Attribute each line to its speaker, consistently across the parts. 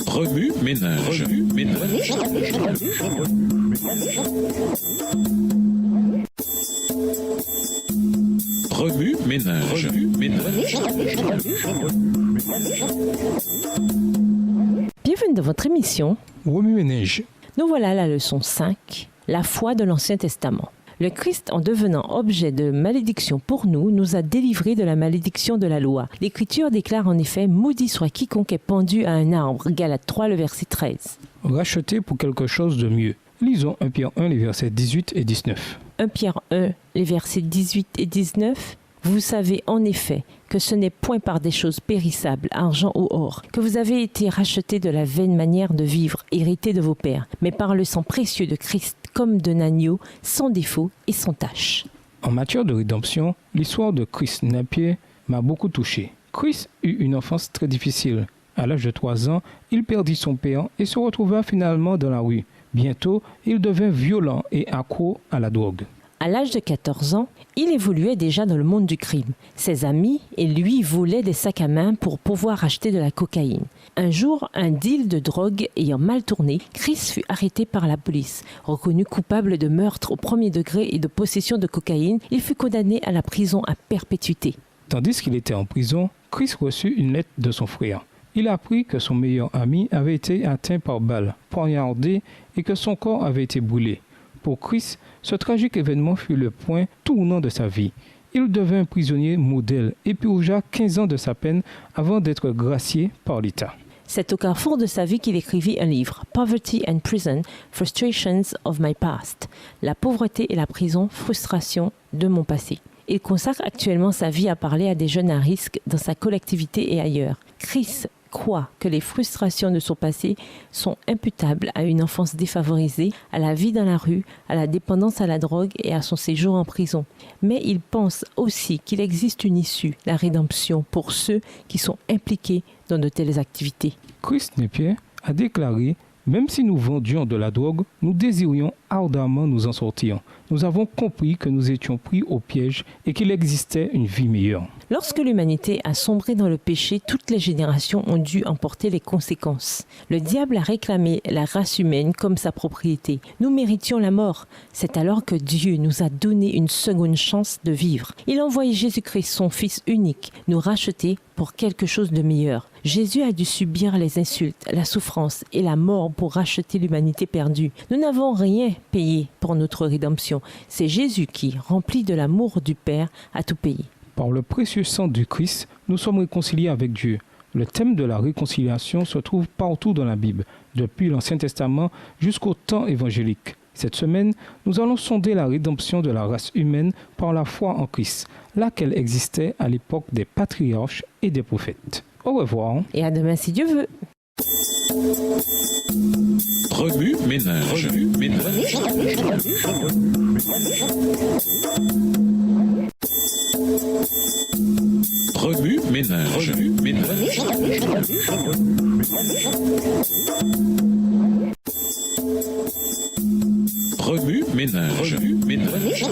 Speaker 1: Remue ménage. Remue ménage.
Speaker 2: Bienvenue dans votre émission
Speaker 3: Remue ménage.
Speaker 2: Nous voilà à la leçon 5, la foi de l'Ancien Testament. Le Christ, en devenant objet de malédiction pour nous, nous a délivrés de la malédiction de la loi. L'Écriture déclare en effet « Maudit soit quiconque est pendu à un arbre » Galates 3, le verset 13.
Speaker 3: Racheté pour quelque chose de mieux. Lisons 1 Pierre 1, les versets 18 et 19.
Speaker 2: 1 Pierre 1, les versets 18 et 19. Vous savez en effet que ce n'est point par des choses périssables, argent ou or, que vous avez été rachetés de la vaine manière de vivre, héritée de vos pères, mais par le sang précieux de Christ, comme d'un agneau, sans défaut et sans tache.
Speaker 3: En matière de rédemption, l'histoire de Chris Napier m'a beaucoup touché. Chris eut une enfance très difficile. À l'âge de 3 ans, il perdit son père et se retrouva finalement dans la rue. Bientôt, il devint violent et accro à la drogue.
Speaker 2: À l'âge de 14 ans, il évoluait déjà dans le monde du crime. Ses amis et lui volaient des sacs à main pour pouvoir acheter de la cocaïne. Un jour, un deal de drogue ayant mal tourné, Chris fut arrêté par la police. Reconnu coupable de meurtre au premier degré et de possession de cocaïne, il fut condamné à la prison à perpétuité.
Speaker 3: Tandis qu'il était en prison, Chris reçut une lettre de son frère. Il apprit que son meilleur ami avait été atteint par balle, poignardé et que son corps avait été brûlé. Pour Chris, ce tragique événement fut le point tournant de sa vie. Il devint un prisonnier modèle et purgea 15 ans de sa peine avant d'être gracié par l'État.
Speaker 2: C'est au carrefour de sa vie qu'il écrivit un livre, Poverty and Prison, Frustrations of My Past. La pauvreté et la prison, frustration de mon passé. Il consacre actuellement sa vie à parler à des jeunes à risque dans sa collectivité et ailleurs. Chris croit que les frustrations de son passé sont imputables à une enfance défavorisée, à la vie dans la rue, à la dépendance à la drogue et à son séjour en prison. Mais il pense aussi qu'il existe une issue, la rédemption, pour ceux qui sont impliqués dans de telles activités.
Speaker 3: Chris Napier a déclaré « Même si nous vendions de la drogue, nous désirions ardemment nous en sortir. Nous avons compris que nous étions pris au piège et qu'il existait une vie meilleure. »
Speaker 2: Lorsque l'humanité a sombré dans le péché, toutes les générations ont dû en porter les conséquences. Le diable a réclamé la race humaine comme sa propriété. Nous méritions la mort. C'est alors que Dieu nous a donné une seconde chance de vivre. Il a envoyé Jésus-Christ, son Fils unique, nous racheter pour quelque chose de meilleur. Jésus a dû subir les insultes, la souffrance et la mort pour racheter l'humanité perdue. Nous n'avons rien payé pour notre rédemption. C'est Jésus qui, rempli de l'amour du Père, a tout payé.
Speaker 3: Par le précieux sang du Christ, nous sommes réconciliés avec Dieu. Le thème de la réconciliation se trouve partout dans la Bible, depuis l'Ancien Testament jusqu'au temps évangélique. Cette semaine, nous allons sonder la rédemption de la race humaine par la foi en Christ, laquelle existait à l'époque des patriarches et des prophètes. Au revoir.
Speaker 2: Et à demain si Dieu veut.
Speaker 1: Remue ménage. Remue ménage. Remue ménage. Remue ménage.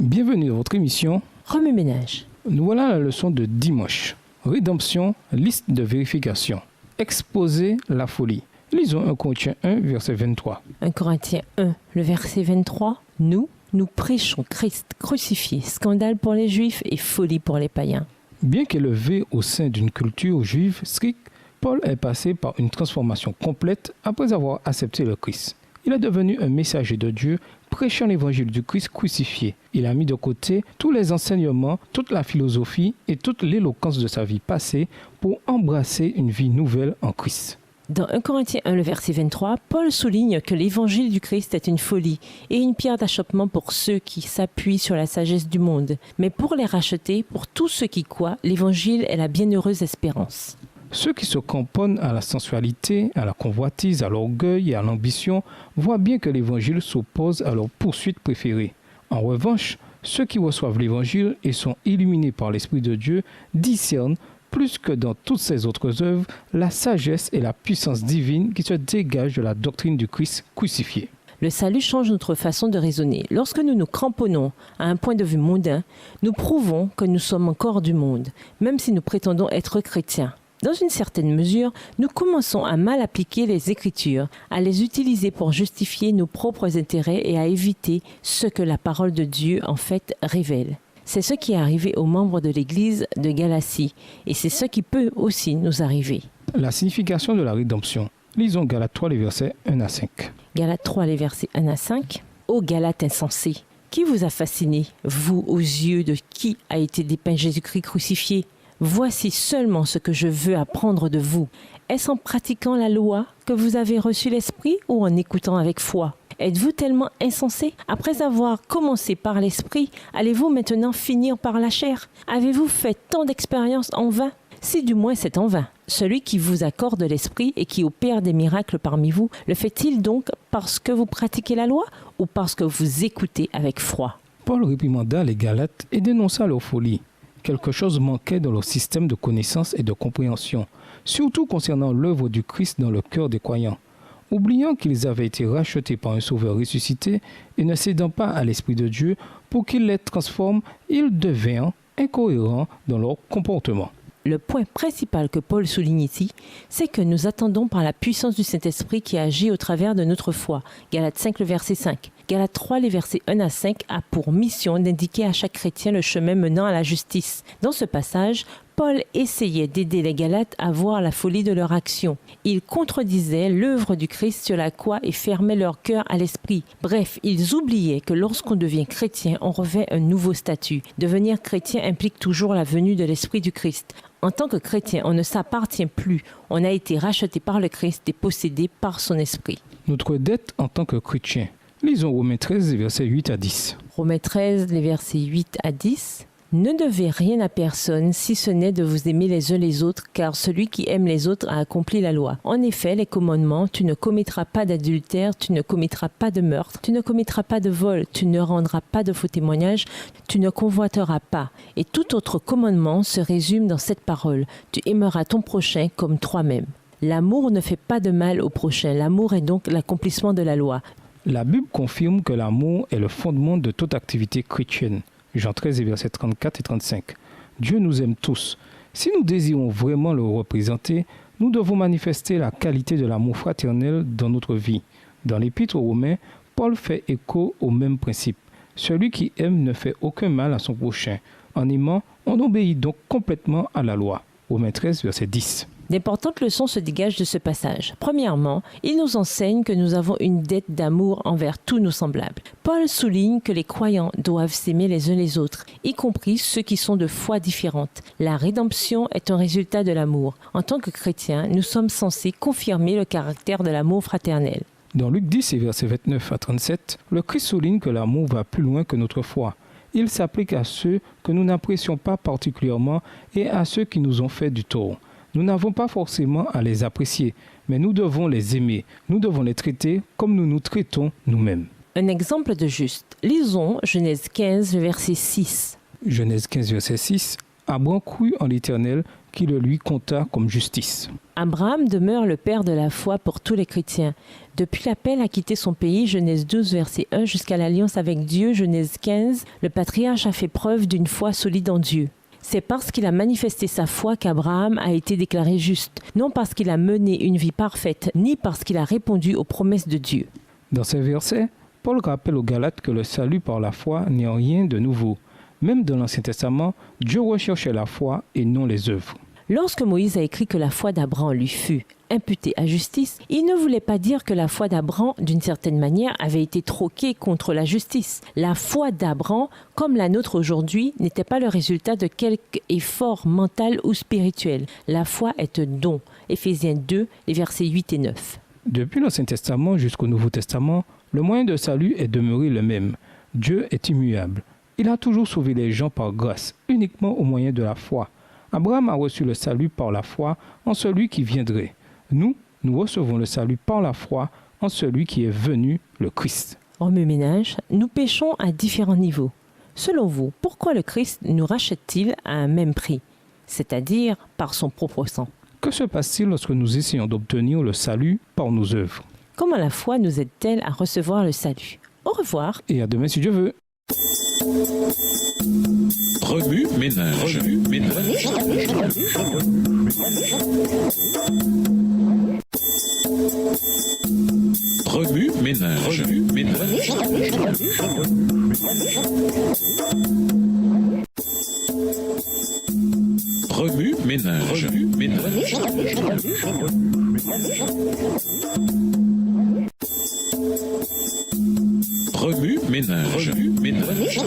Speaker 3: Bienvenue dans votre émission
Speaker 2: Remue ménage.
Speaker 3: Nous voilà à la leçon de dimanche. Rédemption, liste de vérification. Exposer la folie. Lisons 1 Corinthiens 1, verset 23.
Speaker 2: 1 Corinthiens 1, le verset 23. Nous prêchons Christ crucifié, scandale pour les Juifs et folie pour les païens.
Speaker 3: Bien qu'élevé au sein d'une culture juive stricte, Paul est passé par une transformation complète après avoir accepté le Christ. Il est devenu un messager de Dieu, prêchant l'évangile du Christ crucifié. Il a mis de côté tous les enseignements, toute la philosophie et toute l'éloquence de sa vie passée pour embrasser une vie nouvelle en Christ.
Speaker 2: Dans 1 Corinthiens 1, le verset 23, Paul souligne que l'évangile du Christ est une folie et une pierre d'achoppement pour ceux qui s'appuient sur la sagesse du monde. Mais pour les racheter, pour tous ceux qui croient, l'évangile est la bienheureuse espérance.
Speaker 3: Ceux qui se cramponnent à la sensualité, à la convoitise, à l'orgueil et à l'ambition voient bien que l'évangile s'oppose à leur poursuite préférée. En revanche, ceux qui reçoivent l'évangile et sont illuminés par l'Esprit de Dieu discernent plus que dans toutes ses autres œuvres, la sagesse et la puissance divine qui se dégagent de la doctrine du Christ crucifié.
Speaker 2: Le salut change notre façon de raisonner. Lorsque nous nous cramponnons à un point de vue mondain, nous prouvons que nous sommes encore du monde, même si nous prétendons être chrétiens. Dans une certaine mesure, nous commençons à mal appliquer les Écritures, à les utiliser pour justifier nos propres intérêts et à éviter ce que la parole de Dieu en fait révèle. C'est ce qui est arrivé aux membres de l'Église de Galatie et c'est ce qui peut aussi nous arriver.
Speaker 3: La signification de la rédemption. Lisons Galates 3, les versets 1 à 5.
Speaker 2: Galates 3, les versets 1 à 5. Ô Galates insensés, qui vous a fasciné, vous, aux yeux de qui a été dépeint Jésus-Christ crucifié? Voici seulement ce que je veux apprendre de vous. Est-ce en pratiquant la loi que vous avez reçu l'Esprit ou en écoutant avec foi? Êtes-vous tellement insensés? Après avoir commencé par l'Esprit, allez-vous maintenant finir par la chair? Avez-vous fait tant d'expériences en vain? Si du moins c'est en vain. Celui qui vous accorde l'Esprit et qui opère des miracles parmi vous, le fait-il donc parce que vous pratiquez la loi ou parce que vous écoutez avec foi?
Speaker 3: Paul réprimanda les Galates et dénonça leur folie. Quelque chose manquait dans leur système de connaissance et de compréhension, surtout concernant l'œuvre du Christ dans le cœur des croyants. Oubliant qu'ils avaient été rachetés par un sauveur ressuscité et ne cédant pas à l'Esprit de Dieu pour qu'il les transforme, ils devinrent incohérents dans leur comportement.
Speaker 2: Le point principal que Paul souligne ici, c'est que nous attendons par la puissance du Saint-Esprit qui agit au travers de notre foi. Galates 5, le verset 5. Galates 3, les versets 1 à 5, a pour mission d'indiquer à chaque chrétien le chemin menant à la justice. Dans ce passage, Paul essayait d'aider les Galates à voir la folie de leur action. Il contredisait l'œuvre du Christ sur la croix et fermait leur cœur à l'esprit. Bref, ils oubliaient que lorsqu'on devient chrétien, on revêt un nouveau statut. Devenir chrétien implique toujours la venue de l'Esprit du Christ. En tant que chrétien, on ne s'appartient plus. On a été racheté par le Christ et possédé par son Esprit.
Speaker 3: Notre dette en tant que chrétien. Lisons Romains 13, versets 8 à 10.
Speaker 2: Romains 13, les versets 8 à 10. Ne devez rien à personne si ce n'est de vous aimer les uns les autres, car celui qui aime les autres a accompli la loi. En effet, les commandements, tu ne commettras pas d'adultère, tu ne commettras pas de meurtre, tu ne commettras pas de vol, tu ne rendras pas de faux témoignages, tu ne convoiteras pas. Et tout autre commandement se résume dans cette parole, tu aimeras ton prochain comme toi-même. L'amour ne fait pas de mal au prochain, l'amour est donc l'accomplissement de la loi.
Speaker 3: La Bible confirme que l'amour est le fondement de toute activité chrétienne. Jean 13, versets 34 et 35. Dieu nous aime tous. Si nous désirons vraiment le représenter, nous devons manifester la qualité de l'amour fraternel dans notre vie. Dans l'Épître aux Romains, Paul fait écho au même principe. Celui qui aime ne fait aucun mal à son prochain. En aimant, on obéit donc complètement à la loi. Romains 13, verset 10.
Speaker 2: D'importantes leçons se dégagent de ce passage. Premièrement, il nous enseigne que nous avons une dette d'amour envers tous nos semblables. Paul souligne que les croyants doivent s'aimer les uns les autres, y compris ceux qui sont de foi différentes. La rédemption est un résultat de l'amour. En tant que chrétiens, nous sommes censés confirmer le caractère de l'amour fraternel.
Speaker 3: Dans Luc 10, versets 29 à 37, le Christ souligne que l'amour va plus loin que notre foi. Il s'applique à ceux que nous n'apprécions pas particulièrement et à ceux qui nous ont fait du tort. Nous n'avons pas forcément à les apprécier, mais nous devons les aimer. Nous devons les traiter comme nous nous traitons nous-mêmes.
Speaker 2: Un exemple de juste. Lisons Genèse 15, verset 6.
Speaker 3: Genèse 15, verset 6. Abraham crut en l'Éternel qui le lui compta comme justice.
Speaker 2: Abraham demeure le père de la foi pour tous les chrétiens. Depuis l'appel à quitter son pays, Genèse 12, verset 1, jusqu'à l'alliance avec Dieu, Genèse 15, le patriarche a fait preuve d'une foi solide en Dieu. C'est parce qu'il a manifesté sa foi qu'Abraham a été déclaré juste, non parce qu'il a mené une vie parfaite, ni parce qu'il a répondu aux promesses de Dieu.
Speaker 3: Dans ces versets, Paul rappelle aux Galates que le salut par la foi n'est rien de nouveau. Même dans l'Ancien Testament, Dieu recherchait la foi et non les œuvres.
Speaker 2: Lorsque Moïse a écrit que la foi d'Abraham lui fut imputée à justice, il ne voulait pas dire que la foi d'Abraham, d'une certaine manière, avait été troquée contre la justice. La foi d'Abraham, comme la nôtre aujourd'hui, n'était pas le résultat de quelque effort mental ou spirituel. La foi est un don. Éphésiens 2, les versets 8 et 9.
Speaker 3: Depuis l'Ancien Testament jusqu'au Nouveau Testament, le moyen de salut est demeuré le même. Dieu est immuable. Il a toujours sauvé les gens par grâce, uniquement au moyen de la foi. Abraham a reçu le salut par la foi en celui qui viendrait. Nous recevons le salut par la foi en celui qui est venu, le Christ.
Speaker 2: Remue-ménage, nous péchons à différents niveaux. Selon vous, pourquoi le Christ nous rachète-t-il à un même prix? c'est-à-dire par son propre sang.
Speaker 3: Que se passe-t-il lorsque nous essayons d'obtenir le salut par nos œuvres?
Speaker 2: Comment la foi nous aide-t-elle à recevoir le salut? Au revoir.
Speaker 3: Et à demain si Dieu veut.
Speaker 1: Remue ménage. Remue ménage. Remue ménage. Remue ménage. Remue ménage. Remue ménage. Remue ménage. Remue ménage.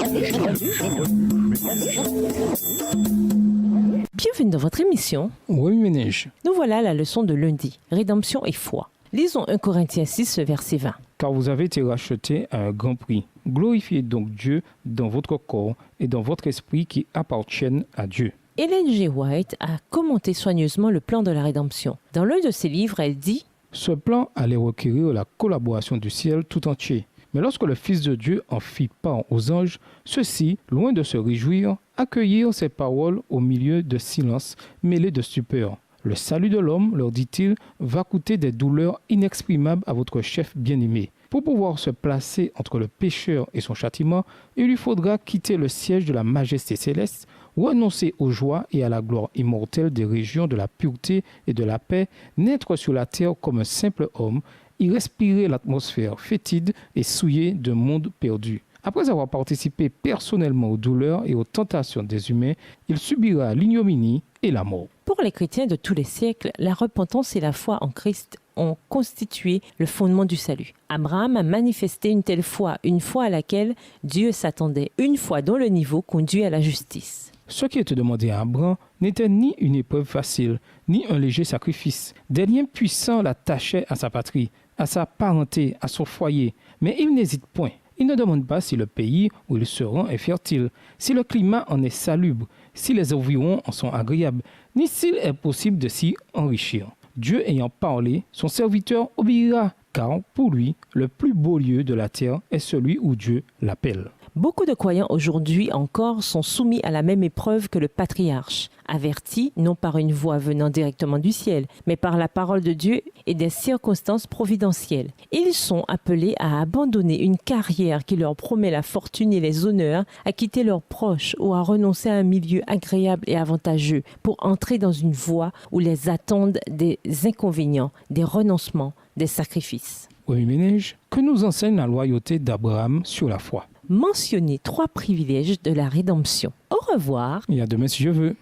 Speaker 2: Bienvenue dans votre émission.
Speaker 3: Remue ménage.
Speaker 2: Nous voilà à la leçon de lundi, rédemption et foi. Lisons 1 Corinthiens 6, le verset 20.
Speaker 3: Car vous avez été rachetés à un grand prix. Glorifiez donc Dieu dans votre corps et dans votre esprit qui appartiennent à Dieu.
Speaker 2: Ellen G. White a commenté soigneusement le plan de la rédemption. Dans l'un de ses livres, elle dit «
Speaker 3: Ce plan allait requérir la collaboration du ciel tout entier. Mais lorsque le Fils de Dieu en fit part aux anges, ceux-ci, loin de se réjouir, accueillirent ces paroles au milieu de silence mêlé de stupeur. Le salut de l'homme, leur dit-il, va coûter des douleurs inexprimables à votre chef bien-aimé. Pour pouvoir se placer entre le pécheur et son châtiment, il lui faudra quitter le siège de la majesté céleste, renoncer aux joies et à la gloire immortelle des régions de la pureté et de la paix, naître sur la terre comme un simple homme, y respirer l'atmosphère fétide et souillée d'un monde perdu. Après avoir participé personnellement aux douleurs et aux tentations des humains, il subira l'ignominie et la mort.
Speaker 2: Pour les chrétiens de tous les siècles, la repentance et la foi en Christ ont constitué le fondement du salut. Abraham a manifesté une telle foi, une foi à laquelle Dieu s'attendait, une foi dont le niveau conduit à la justice.
Speaker 3: Ce qui était demandé à Abraham n'était ni une épreuve facile, ni un léger sacrifice. Des liens puissants l'attachaient à sa patrie, à sa parenté, à son foyer. Mais il n'hésite point. Il ne demande pas si le pays où il se rend est fertile, si le climat en est salubre, si les environs en sont agréables, ni s'il est possible de s'y enrichir. Dieu ayant parlé, son serviteur obéira, car pour lui, le plus beau lieu de la terre est celui où Dieu l'appelle.
Speaker 2: Beaucoup de croyants aujourd'hui encore sont soumis à la même épreuve que le patriarche, avertis non par une voix venant directement du ciel, mais par la parole de Dieu et des circonstances providentielles. Ils sont appelés à abandonner une carrière qui leur promet la fortune et les honneurs, à quitter leurs proches ou à renoncer à un milieu agréable et avantageux pour entrer dans une voie où les attendent des inconvénients, des renoncements, des sacrifices.
Speaker 3: Oui, ménage, que nous enseigne la loyauté d'Abraham sur la foi.
Speaker 2: Mentionner 3 privilèges de la rédemption. Au revoir.
Speaker 3: Et à demain si je veux.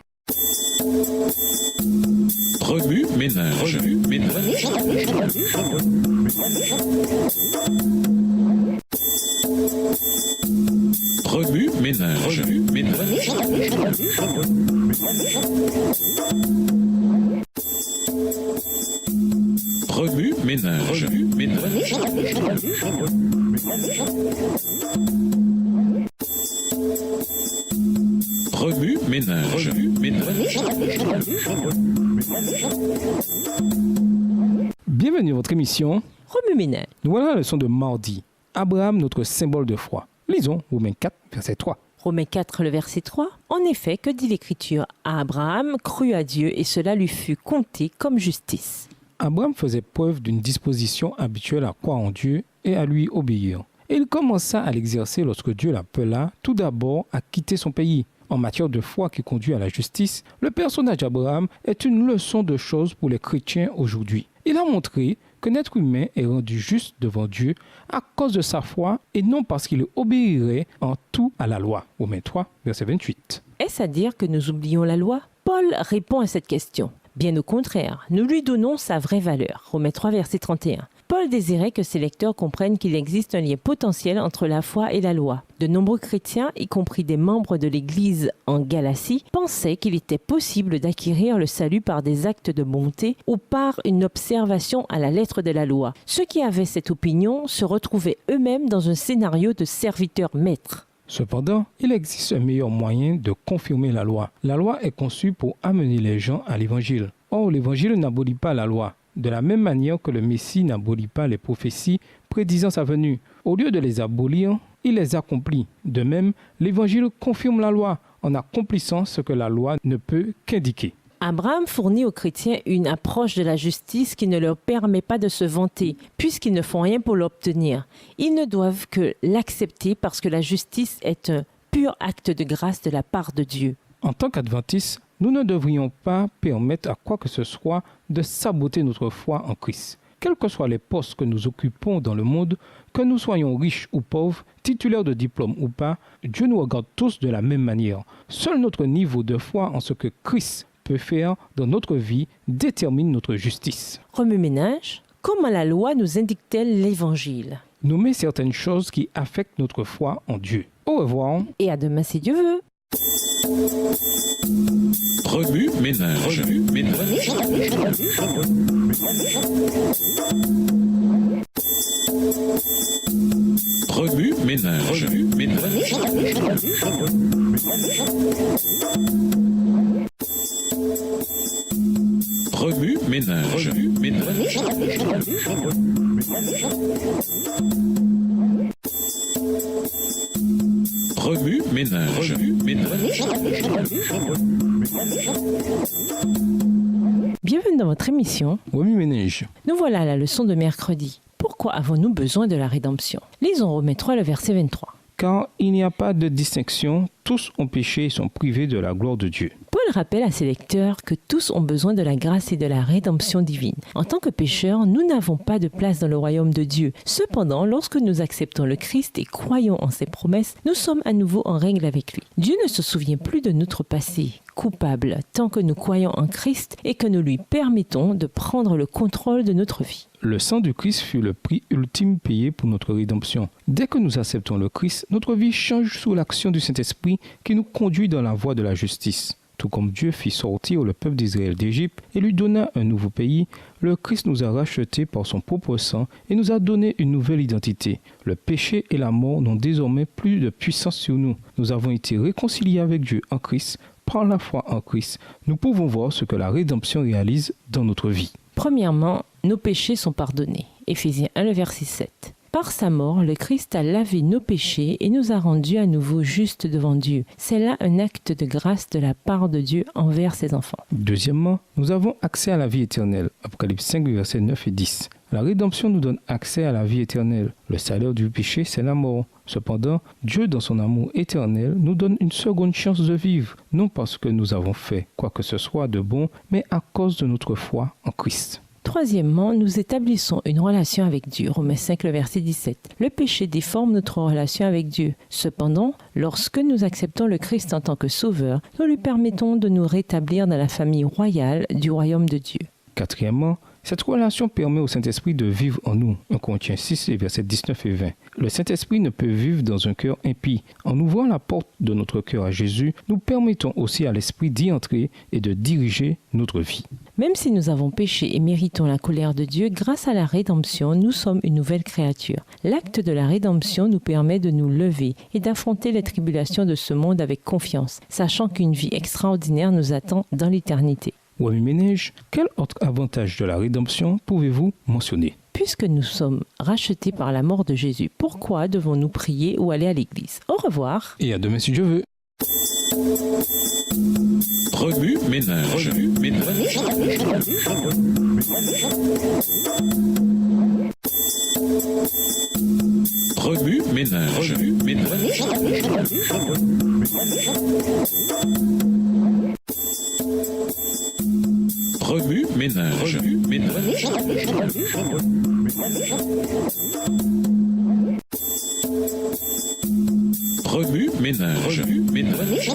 Speaker 1: Remue ménage. Remue ménage. Remue ménage. Remue ménage. Remue ménage. Remue ménage. Remue ménage. Remue ménage.
Speaker 3: Bienvenue à votre émission.
Speaker 2: Remue ménage.
Speaker 3: Nous voilà à la leçon de mardi. Abraham, notre symbole de foi. Lisons Romains 4, verset 3.
Speaker 2: Romains 4, le verset 3. En effet, que dit l'Écriture? Abraham crut à Dieu et cela lui fut compté comme justice.
Speaker 3: Abraham faisait preuve d'une disposition habituelle à croire en Dieu et à lui obéir. Et il commença à l'exercer lorsque Dieu l'appela tout d'abord à quitter son pays. En matière de foi qui conduit à la justice, le personnage d'Abraham est une leçon de choses pour les chrétiens aujourd'hui. Il a montré qu'un être humain est rendu juste devant Dieu à cause de sa foi et non parce qu'il obéirait en tout à la loi. Romains 3, verset 28.
Speaker 2: Est-ce à dire que nous oublions la loi? Paul répond à cette question. Bien au contraire, nous lui donnons sa vraie valeur. Romains 3, verset 31. Paul désirait que ses lecteurs comprennent qu'il existe un lien potentiel entre la foi et la loi. De nombreux chrétiens, y compris des membres de l'Église en Galatie, pensaient qu'il était possible d'acquérir le salut par des actes de bonté ou par une observation à la lettre de la loi. Ceux qui avaient cette opinion se retrouvaient eux-mêmes dans un scénario de serviteur-maître.
Speaker 3: Cependant, il existe un meilleur moyen de confirmer la loi. La loi est conçue pour amener les gens à l'évangile. Or, l'évangile n'abolit pas la loi, de la même manière que le Messie n'abolit pas les prophéties prédisant sa venue. Au lieu de les abolir, il les accomplit. De même, l'évangile confirme la loi en accomplissant ce que la loi ne peut qu'indiquer.
Speaker 2: Abraham fournit aux chrétiens une approche de la justice qui ne leur permet pas de se vanter, puisqu'ils ne font rien pour l'obtenir. Ils ne doivent que l'accepter parce que la justice est un pur acte de grâce de la part de Dieu.
Speaker 3: En tant qu'adventistes, nous ne devrions pas permettre à quoi que ce soit de saboter notre foi en Christ. Quels que soient les postes que nous occupons dans le monde, que nous soyons riches ou pauvres, titulaires de diplôme ou pas, Dieu nous regarde tous de la même manière. Seul notre niveau de foi en ce que Christ peut faire dans notre vie détermine notre justice.
Speaker 2: Remue-ménage, comment la loi nous indique-t-elle l'Évangile?
Speaker 3: Nommer certaines choses qui affectent notre foi en Dieu. Au revoir.
Speaker 2: Et à demain si Dieu veut.
Speaker 1: Remue-ménage. Remue-ménage. Remue-ménage. Remue-ménage. Remue-ménage.
Speaker 2: Bienvenue dans votre émission.
Speaker 3: Remue-ménage.
Speaker 2: Nous voilà à la leçon de mercredi. Pourquoi avons-nous besoin de la rédemption? Lisons Romains 3, le verset 23.
Speaker 3: Car il n'y a pas de distinction, tous ont péché et sont privés de la gloire de Dieu.
Speaker 2: Paul rappelle à ses lecteurs que tous ont besoin de la grâce et de la rédemption divine. En tant que pécheurs, nous n'avons pas de place dans le royaume de Dieu. Cependant, lorsque nous acceptons le Christ et croyons en ses promesses, nous sommes à nouveau en règle avec lui. Dieu ne se souvient plus de notre passé coupable tant que nous croyons en Christ et que nous lui permettons de prendre le contrôle de notre vie.
Speaker 3: Le sang du Christ fut le prix ultime payé pour notre rédemption. Dès que nous acceptons le Christ, notre vie change sous l'action du Saint-Esprit qui nous conduit dans la voie de la justice. Tout comme Dieu fit sortir le peuple d'Israël d'Égypte et lui donna un nouveau pays, le Christ nous a rachetés par son propre sang et nous a donné une nouvelle identité. Le péché et la mort n'ont désormais plus de puissance sur nous. Nous avons été réconciliés avec Dieu en Christ. Par la foi en Christ, nous pouvons voir ce que la rédemption réalise dans notre vie.
Speaker 2: Premièrement, nos péchés sont pardonnés. Éphésiens 1, le verset 7. Par sa mort, le Christ a lavé nos péchés et nous a rendus à nouveau justes devant Dieu. C'est là un acte de grâce de la part de Dieu envers ses enfants.
Speaker 3: Deuxièmement, nous avons accès à la vie éternelle. Apocalypse 5, versets 9 et 10. La rédemption nous donne accès à la vie éternelle. Le salaire du péché, c'est la mort. Cependant, Dieu, dans son amour éternel, nous donne une seconde chance de vivre, non parce que nous avons fait quoi que ce soit de bon, mais à cause de notre foi en Christ.
Speaker 2: Troisièmement, nous établissons une relation avec Dieu. Romains 5, le verset 17. Le péché déforme notre relation avec Dieu. Cependant, lorsque nous acceptons le Christ en tant que sauveur, nous lui permettons de nous rétablir dans la famille royale du royaume de Dieu.
Speaker 3: Quatrièmement, cette relation permet au Saint-Esprit de vivre en nous. 1 Corinthiens 6, versets 19 et 20. Le Saint-Esprit ne peut vivre dans un cœur impie. En ouvrant la porte de notre cœur à Jésus, nous permettons aussi à l'Esprit d'y entrer et de diriger notre vie.
Speaker 2: Même si nous avons péché et méritons la colère de Dieu, grâce à la rédemption, nous sommes une nouvelle créature. L'acte de la rédemption nous permet de nous lever et d'affronter les tribulations de ce monde avec confiance, sachant qu'une vie extraordinaire nous attend dans l'éternité.
Speaker 3: Remue-ménage, quel autre avantage de la rédemption pouvez-vous mentionner?
Speaker 2: Puisque nous sommes rachetés par la mort de Jésus, pourquoi devons-nous prier ou aller à l'église? Au revoir.
Speaker 3: Et à demain si Dieu veut.
Speaker 1: Remue-ménage. Remue-ménage. Remue-ménage. Remue-ménage. Remue-ménage. Remue-ménage.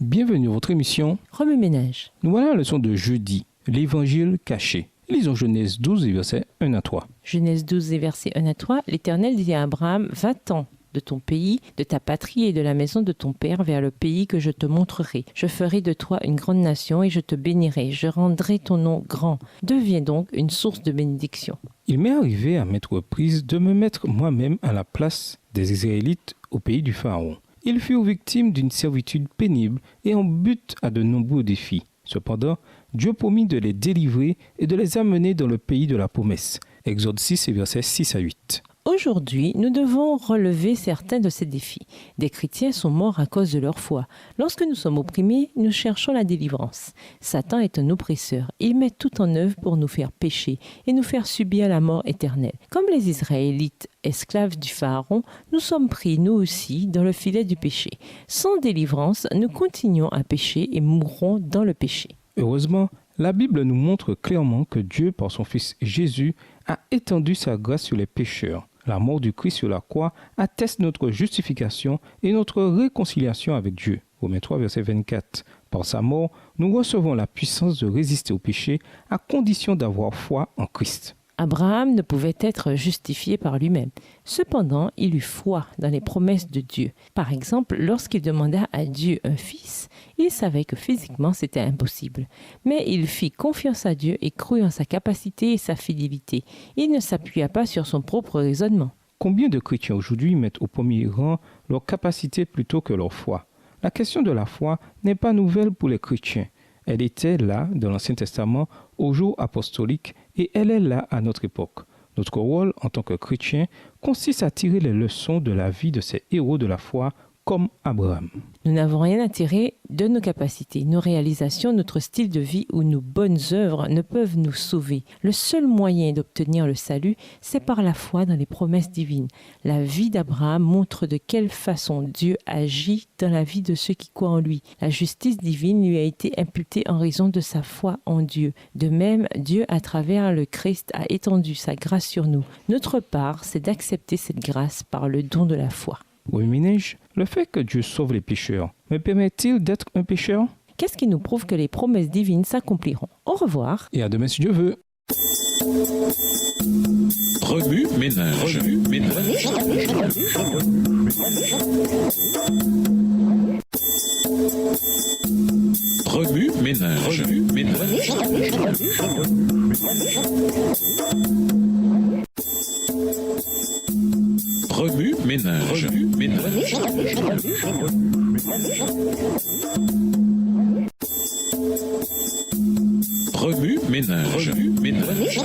Speaker 3: Bienvenue à votre émission.
Speaker 2: Remue-ménage.
Speaker 3: Nous voilà à la leçon de jeudi, l'évangile caché. Lisons Genèse 12, versets 1 à 3.
Speaker 2: Genèse 12, versets 1 à 3. L'Éternel dit à Abraham, va-t'en de ton pays, de ta patrie et de la maison de ton père vers le pays que je te montrerai. Je ferai de toi une grande nation et je te bénirai. Je rendrai ton nom grand. Deviens donc une source de bénédiction.
Speaker 3: Il m'est arrivé à maintes reprises de me mettre moi-même à la place des Israélites au pays du Pharaon. Ils furent victimes d'une servitude pénible et en butte à de nombreux défis. Cependant, Dieu promit de les délivrer et de les amener dans le pays de la promesse. Exode 6, versets 6 à 8.
Speaker 2: Aujourd'hui, nous devons relever certains de ces défis. Des chrétiens sont morts à cause de leur foi. Lorsque nous sommes opprimés, nous cherchons la délivrance. Satan est un oppresseur. Il met tout en œuvre pour nous faire pécher et nous faire subir la mort éternelle. Comme les Israélites, esclaves du Pharaon, nous sommes pris, nous aussi, dans le filet du péché. Sans délivrance, nous continuons à pécher et mourrons dans le péché.
Speaker 3: Heureusement, la Bible nous montre clairement que Dieu, par son Fils Jésus, a étendu sa grâce sur les pécheurs. La mort du Christ sur la croix atteste notre justification et notre réconciliation avec Dieu. Romains 3, verset 24. Par sa mort, nous recevons la puissance de résister au péché à condition d'avoir foi en Christ.
Speaker 2: Abraham ne pouvait être justifié par lui-même. Cependant, il eut foi dans les promesses de Dieu. Par exemple, lorsqu'il demanda à Dieu un fils, il savait que physiquement c'était impossible. Mais il fit confiance à Dieu et crut en sa capacité et sa fidélité. Il ne s'appuya pas sur son propre raisonnement.
Speaker 3: Combien de chrétiens aujourd'hui mettent au premier rang leur capacité plutôt que leur foi? La question de la foi n'est pas nouvelle pour les chrétiens. Elle était là dans l'Ancien Testament au jour apostolique et elle est là à notre époque. Notre rôle en tant que chrétien consiste à tirer les leçons de la vie de ces héros de la foi comme Abraham.
Speaker 2: Nous n'avons rien à tirer de nos capacités, nos réalisations, notre style de vie ou nos bonnes œuvres ne peuvent nous sauver. Le seul moyen d'obtenir le salut, c'est par la foi dans les promesses divines. La vie d'Abraham montre de quelle façon Dieu agit dans la vie de ceux qui croient en lui. La justice divine lui a été imputée en raison de sa foi en Dieu. De même, Dieu, à travers le Christ, a étendu sa grâce sur nous. Notre part, c'est d'accepter cette grâce par le don de la foi.
Speaker 3: Oui, Minège, le fait que Dieu sauve les pécheurs me permet-il d'être un pécheur?
Speaker 2: Qu'est-ce qui nous prouve que les promesses divines s'accompliront? Au revoir.
Speaker 3: Et à demain si Dieu veut.
Speaker 1: Remue ménage. Remue ménage. Remue ménage. Remue ménage. Remue ménage. Remue ménage. Remue ménage. Remue ménage.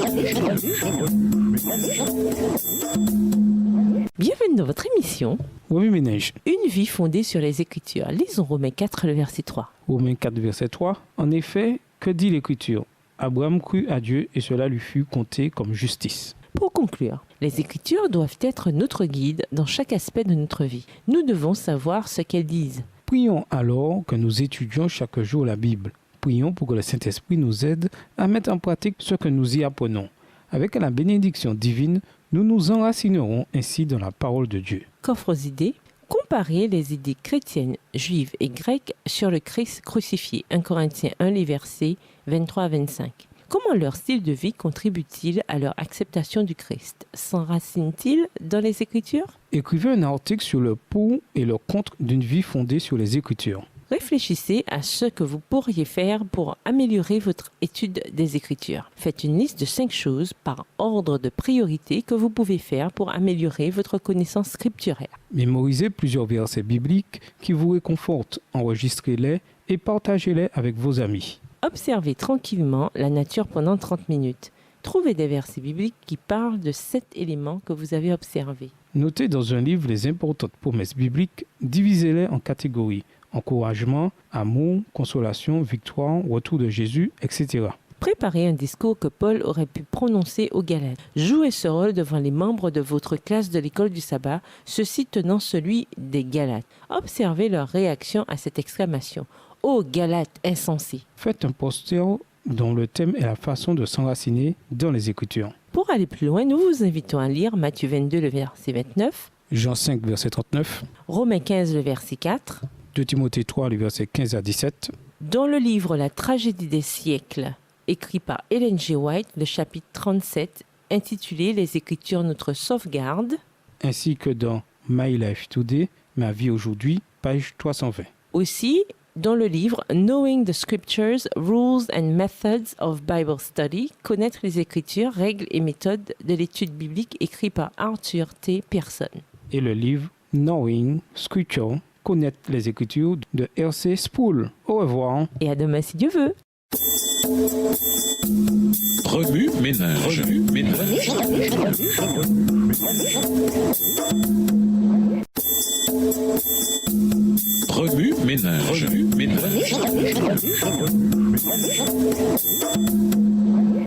Speaker 2: Bienvenue dans votre émission
Speaker 3: Oui, Minège.
Speaker 2: Une vie fondée sur les Écritures. Lisons Romains 4, le verset 3.
Speaker 3: Romains 4, verset 3. En effet, que dit l'Écriture? Abraham crut à Dieu et cela lui fut compté comme justice.
Speaker 2: Pour conclure, les Écritures doivent être notre guide dans chaque aspect de notre vie. Nous devons savoir ce qu'elles disent.
Speaker 3: Prions alors que nous étudions chaque jour la Bible. Prions pour que le Saint-Esprit nous aide à mettre en pratique ce que nous y apprenons. Avec la bénédiction divine, nous nous enracinerons ainsi dans la parole de Dieu.
Speaker 2: Qu'offrent aux idées? Comparer les idées chrétiennes, juives et grecques sur le Christ crucifié. 1 Corinthiens 1, les versets 23 à 25. Comment leur style de vie contribue-t-il à leur acceptation du Christ? S'enracine-t-il dans les Écritures?
Speaker 3: Écrivez un article sur le pour et le contre d'une vie fondée sur les Écritures.
Speaker 2: Réfléchissez à ce que vous pourriez faire pour améliorer votre étude des Écritures. Faites une liste de 5 choses par ordre de priorité que vous pouvez faire pour améliorer votre connaissance scripturaire.
Speaker 3: Mémorisez plusieurs versets bibliques qui vous réconfortent. Enregistrez-les et partagez-les avec vos amis.
Speaker 2: Observez tranquillement la nature pendant 30 minutes. Trouvez des versets bibliques qui parlent de 7 éléments que vous avez observés.
Speaker 3: Notez dans un livre les importantes promesses bibliques, divisez-les en catégories. Encouragement, amour, consolation, victoire, retour de Jésus, etc.
Speaker 2: Préparez un discours que Paul aurait pu prononcer aux Galates. Jouez ce rôle devant les membres de votre classe de l'école du sabbat, ceux-ci tenant celui des Galates. Observez leur réaction à cette exclamation. « Ô Galates insensés !»
Speaker 3: Faites un poster dont le thème est la façon de s'enraciner dans les Écritures.
Speaker 2: Pour aller plus loin, nous vous invitons à lire Matthieu 22, le verset 29,
Speaker 3: Jean 5, verset 39,
Speaker 2: Romains 15, le verset 4,
Speaker 3: 2 Timothée 3, les versets 15 à 17,
Speaker 2: dans le livre La tragédie des siècles, écrit par Ellen G. White, le chapitre 37, intitulé Les Écritures, notre sauvegarde,
Speaker 3: ainsi que dans My Life Today, ma vie aujourd'hui, page 320.
Speaker 2: aussi dans le livre Knowing the Scriptures, Rules and Methods of Bible Study, connaître les Écritures, règles et méthodes de l'étude biblique, écrit par Arthur T. Pearson.
Speaker 3: Et le livre Knowing Scripture, connaître les Écritures de R.C. Sproul. Au revoir.
Speaker 2: Et à demain si Dieu veut.
Speaker 1: Remue ménage. Remue ménage.
Speaker 3: ménage.